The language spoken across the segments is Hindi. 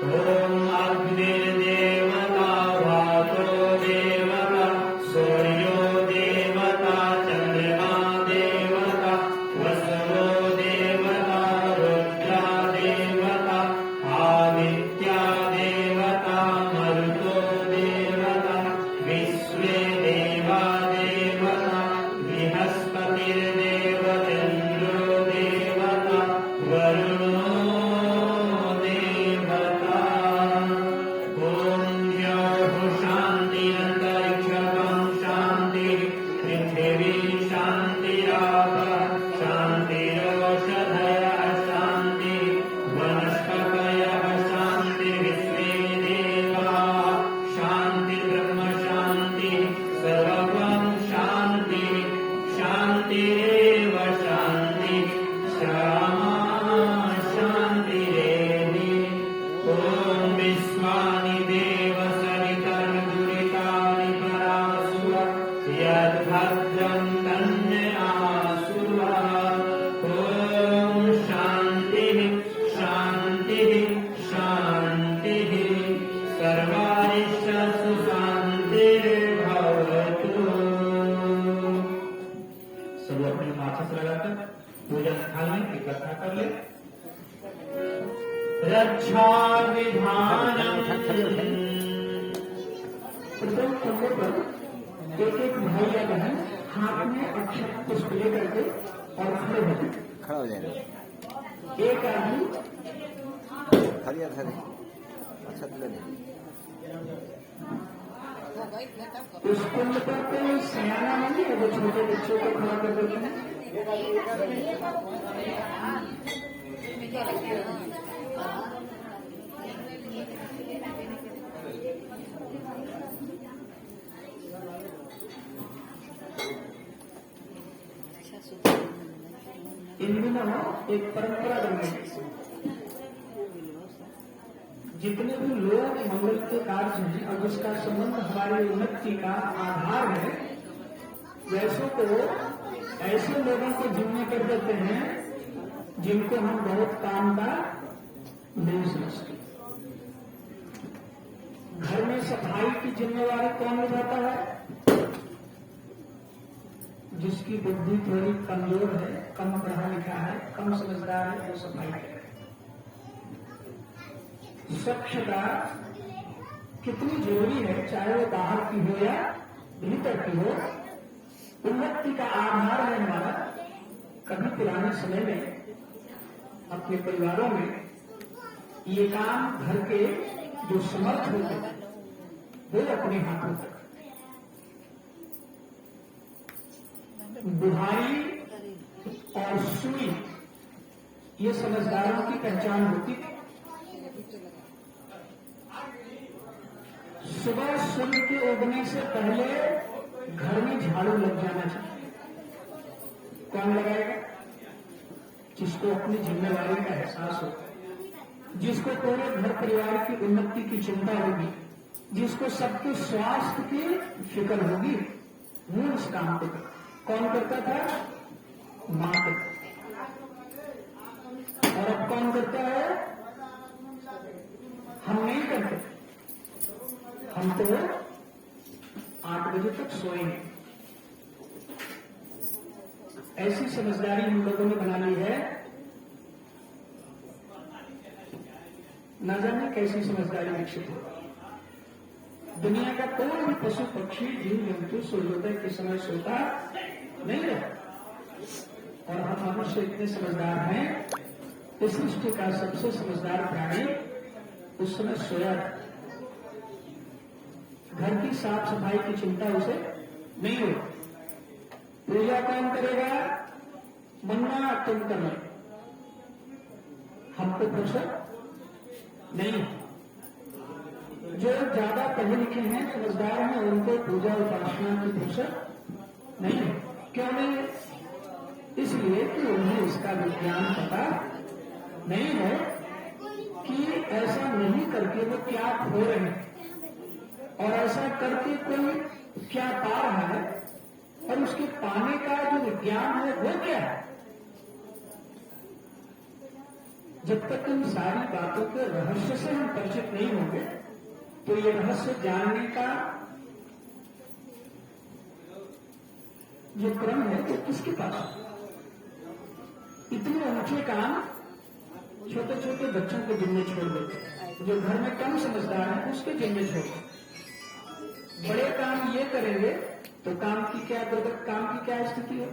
ॐ अग्निर्देवता वातो देवता सूर्यो देवता चन्द्रमा देवता वसवो देवता रुद्रा देवता आदित्या देवता मरुतो देवता विश्वे देवा देवता बृहस्पतिर्देवतेन्द्रो देवता वरुणो देवता ॐ द्यौः शान्तिरन्तरिक्षं शान्तिः पृथिवी शान्तिरापः शान्तिरोषधयः शान्तिः वनस्पतयः शान्तिः विश्वे देवाः शान्तिर्ब्रह्म शान्तिः सर्वं शान्तिः शान्तिरेव शान्तिः श्यामा शान्तिरेधि ॐ विश्वानि देव सरितर्दुरितानि परासुव यद्भद्रं तन्नयासुव ॐ शान्तिः शान्तिः शान्तिः सर्वारिष्टसु शान्तिर्भवतु। सब अपने माथा से लगाकर पूजन स्थान में इकट्ठा कर ले। रक्षा विधानम प्रथम खंभे पर एक एक भाई या बहन हाथ में अक्षत पुष्प लेकर के और खड़े हो जाए। खड़ा हो जाएगा एक आदमी खड़ी खड़ी अच्छा तो ले उस कुंड पर कोई सयाना नहीं है, वो छोटे बच्चों को खड़ा कर देते हैं। इन दिनों एक परंपरा बन गई। जितने भी लोग मंगल के कार्य हैं और जिसका संबंध हमारी उन्नति का आधार है, वैसों को ऐसे लोगों को जिम्मे कर देते हैं जिनको हम बहुत काम का नहीं समझते। घर में सफाई की जिम्मेवारी कौन निभाता है? जिसकी बुद्धि थोड़ी कमजोर है, कम पढ़ा लिखा है, कम समझदार है, वो सफाई करे। स्वच्छता कितनी जरूरी है, चाहे वो बाहर की हो या भीतर की हो। उन्नति का आधार है हमारा। कभी पुराने समय में अपने परिवारों में ये काम घर के जो समर्थ होते हैं वो अपने हाथों तक। बुढ़ाई और सुई ये समझदारों की पहचान होती है। सुबह सूर्य के उगने से पहले घर में झाड़ू लग जाना चाहिए। कौन लगाएगा? जिसको अपनी जिम्मेवारी का एहसास होगा, जिसको पूरे घर परिवार की उन्नति की चिंता होगी, जिसको सबके स्वास्थ्य की फिक्र होगी, वो इस काम को करता। कौन करता था? मां करता। और अब कौन करता है? हम नहीं करते। हम तो 8 बजे तक सोएंगे। ऐसी समझदारी हम लोगों ने बना ली है, न जाने कैसी समझदारी विकसित हो। दुनिया का कोई भी पशु पक्षी जीव जंतु सूर्योदय के समय सोता नहीं है। और हम मनुष्य इतने समझदार हैं, इस सृष्टि का सबसे समझदार प्राणी उस समय सोया था। घर की साफ सफाई की चिंता उसे नहीं हो। पूजा कौन करेगा? मन्ना तुम करना, हमको फुर्सत नहीं। जो ज्यादा पढ़े लिखे हैं, समझदार हैं, उनको पूजा उपासना की फुर्सत नहीं है। क्यों नहीं है? इसलिए कि उन्हें इसका विज्ञान पता नहीं है कि ऐसा नहीं करके वो क्या खो रहे हैं और ऐसा करके कोई क्या पा रहा है, और उसके पाने का जो विज्ञान है वो क्या है। जब तक इन सारी बातों के रहस्य से हम परिचित नहीं होंगे तो ये रहस्य जानने का जो क्रम है वो किसके पास है? इतने ऊंचे काम छोटे छोटे बच्चों के जिम्मे छोड़ देते, जो घर में कम समझदार है उसके जिम्मे छोड़ देते। बड़े काम ये करेंगे तो काम की क्या स्थिति हो?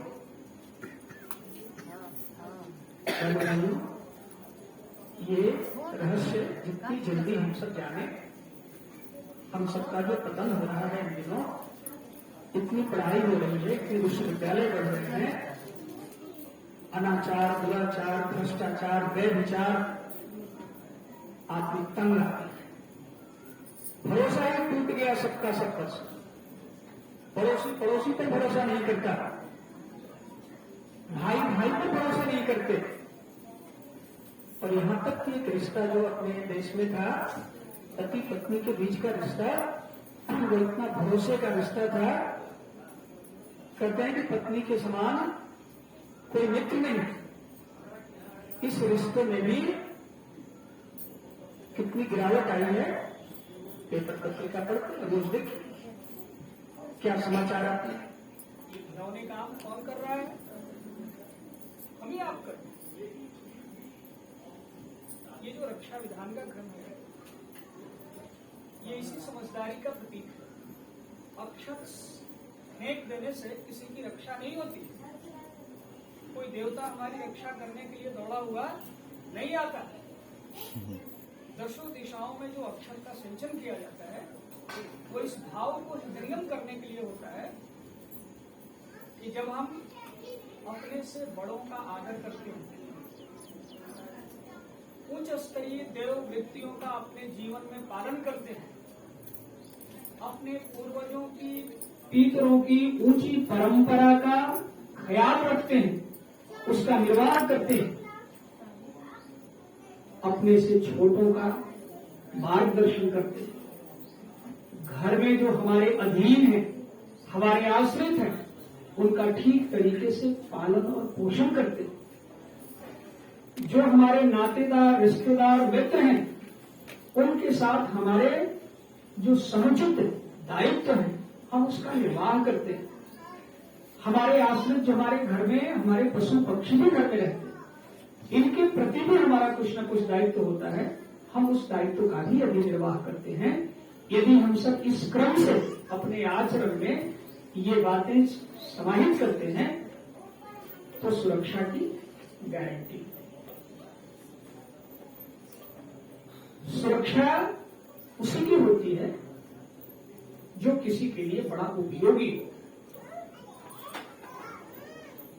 ये रहस्य जितनी जल्दी हम सब जाने, हम सबका जो पतन हो रहा है इन दिनों, इतनी पढ़ाई हो रही है, इतने विश्वविद्यालय बढ़ रहे हैं, अनाचार, दुराचार, भ्रष्टाचार, व्यभिचार, आदमी तंग आ गया। भरोसा ही टूट गया सबका सब पर। पड़ोसी पर भरोसा नहीं करता, भाई पर भरोसा नहीं करते। और यहां तक कि एक रिश्ता जो अपने देश में था, पति पत्नी के बीच का रिश्ता, वो इतना भरोसे का रिश्ता था, कहते हैं कि पत्नी के समान कोई मित्र नहीं। इस रिश्ते में भी कितनी गिरावट आई है, पेपर पत्रिका पढ़ते रोज देखिए क्या समाचार आते हैं। ये घिनौने काम कौन कर रहा है? हम ही आप कर। ये जो रक्षा विधान का क्रम है, ये इसी समझदारी का प्रतीक है। अक्षत फेंक देने से किसी की रक्षा नहीं होती। कोई देवता हमारी रक्षा करने के लिए दौड़ा हुआ नहीं आता। दसों दिशाओं में जो अक्षर का सिंचन किया जाता है, वो इस भाव को निर्गम करने के लिए होता है कि जब हम अपने से बड़ों का आदर करते हैं, उच्च स्तरीय देव वृत्तियों का अपने जीवन में पालन करते हैं, अपने पूर्वजों की, पितरों की ऊंची परंपरा का ख्याल रखते हैं, उसका निर्वाह करते हैं, अपने से छोटों का मार्गदर्शन करते हैं, घर में जो हमारे अधीन है, हमारे आश्रित हैं, उनका ठीक तरीके से पालन और पोषण करते हैं, जो हमारे नातेदार, रिश्तेदार, मित्र हैं, उनके साथ हमारे जो समुचित दायित्व है, हम उसका निर्वाह करते हैं। हमारे आश्रित जो हमारे घर में, हमारे पशु पक्षी भी घर में रहते हैं, इनके प्रति भी हमारा कुछ न कुछ दायित्व होता है, हम उस दायित्व का भी यदि निर्वाह करते हैं, यदि हम सब इस क्रम से अपने आचरण में ये बातें समाहित करते हैं, तो सुरक्षा की गारंटी। सुरक्षा उसी की होती है जो किसी के लिए बड़ा उपयोगी हो।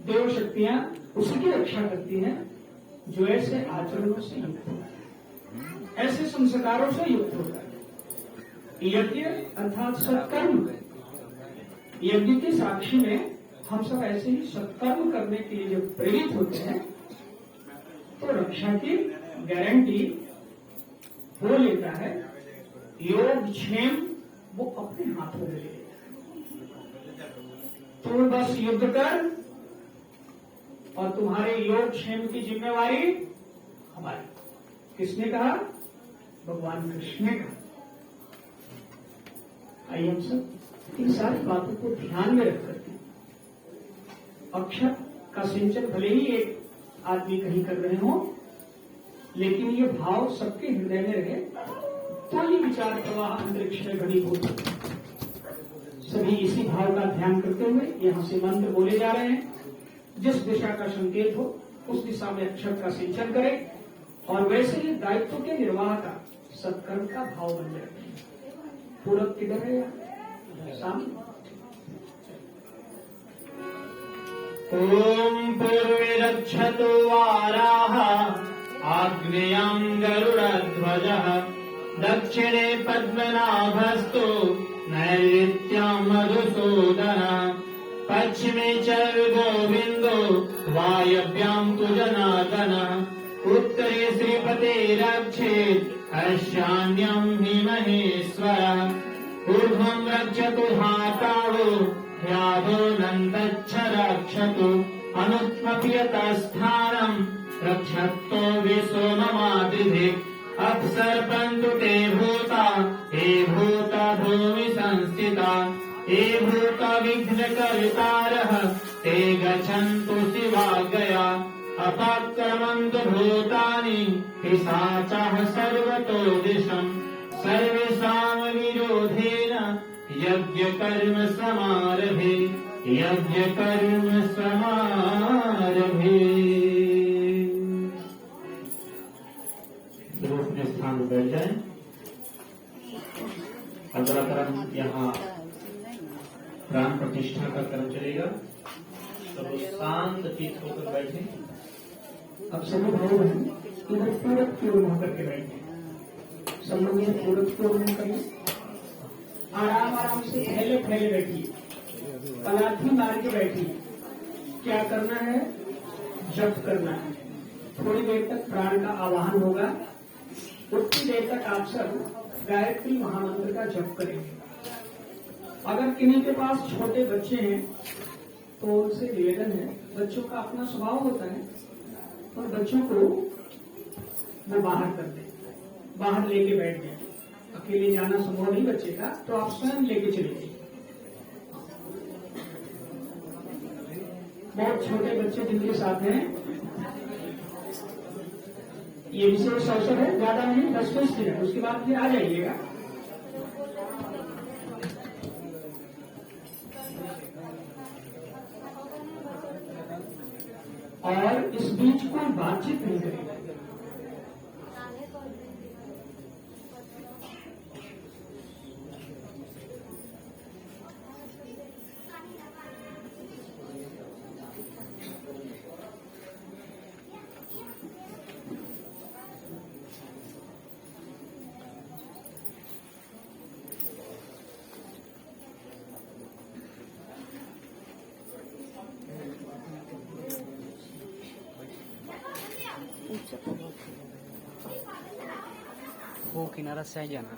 देव शक्तियां उसी की रक्षा करती हैं जो ऐसे आचरणों से युक्त होता है, ऐसे संस्कारों से युक्त होता है। यज्ञ अर्थात सत्कर्म, यज्ञ के साक्षी में हम सब ऐसे ही सत्कर्म करने के लिए जब प्रेरित होते हैं, तो रक्षा की गारंटी वो लेता है। योग क्षेम वो अपने हाथों में ले लेता है। तो बस युद्ध कर और तुम्हारे योग क्षेम की जिम्मेवारी हमारी। किसने कहा? भगवान कृष्ण ने कहा। आइए हम सब इन सारी बातों को ध्यान में रख करके, अक्षर का सिंचन भले ही एक आदमी कहीं कर रहे हो, लेकिन ये भाव सबके हृदय में रहे तो ये विचार प्रवाह अंतरिक्ष में घनीभूत हो। सभी इसी भाव का ध्यान करते हुए यहां से मंत्र बोले जा रहे हैं। जिस दिशा का संकेत हो उस दिशा में अक्षर का सिंचन करें और वैसे ही दायित्व के निर्वाह का, सत्कर्म का भाव बन जाए। पूरब किधर है? सामने। ओम पूर्विरक्षतु वाराः आग्नेयं गरुडध्वजः दक्षिणे पद्मनाभस्तु नैऋत्यं मधुसूदनः पश्चिमे च गोविन्दो वायव्यां तु जनार्दनः उत्तरे श्रीपतिरक्षेत् ईशान्यं हि महेश्वरः ऊर्ध्वं रक्षतु धातावो ह्याधो नन्दच्छ रक्षतु अनुत्पप्यतस्थानम् रक्षत्तो विश्व ममादिधिक अपसर्पन्तु ते भूता हे भूता भूमि संस्थिता हे भूता विघ्नकर्तारः ते गच्छन्तु शिवाज्ञया अपाक्रमन्तु भूतानि पिशाचाः सर्वतो दिशम् सर्वेषां विरोधेन यज्ञकर्म समारभे यज्ञकर्म समारभे। लोग अपने स्थान में बैठ जाए। अगला क्रम यहाँ प्राण प्रतिष्ठा का क्रम चलेगा। तो शांत चित्त होकर बैठे। अब सभी भाई बहन इधर पूरक की ओर होकर के बैठे, संबंधी पूरक की ओर करिए, आराम आराम से फैले फैले बैठिए, पलाथी मार के बैठिए। क्या करना है? जप करना है। थोड़ी देर तक प्राण का आवाहन होगा, उतनी देर तक आप सब गायत्री महामंत्र का जप करेंगे। अगर किन्हीं के पास छोटे बच्चे हैं तो उनसे निवेदन है, बच्चों का अपना स्वभाव होता है, और बच्चों को वो बाहर कर दें, बाहर लेके बैठ जाए। अकेले जाना संभव नहीं बच्चे का, तो आप स्वयं लेके चले जाइए। बहुत छोटे बच्चे जिनके साथ हैं, ये विशेष अवसर है, ज्यादा नहीं, 10-20 दिन है, उसके बाद फिर आ जाइएगा। और इस बीच कोई बातचीत नहीं करेगा। वो किनारा से जाना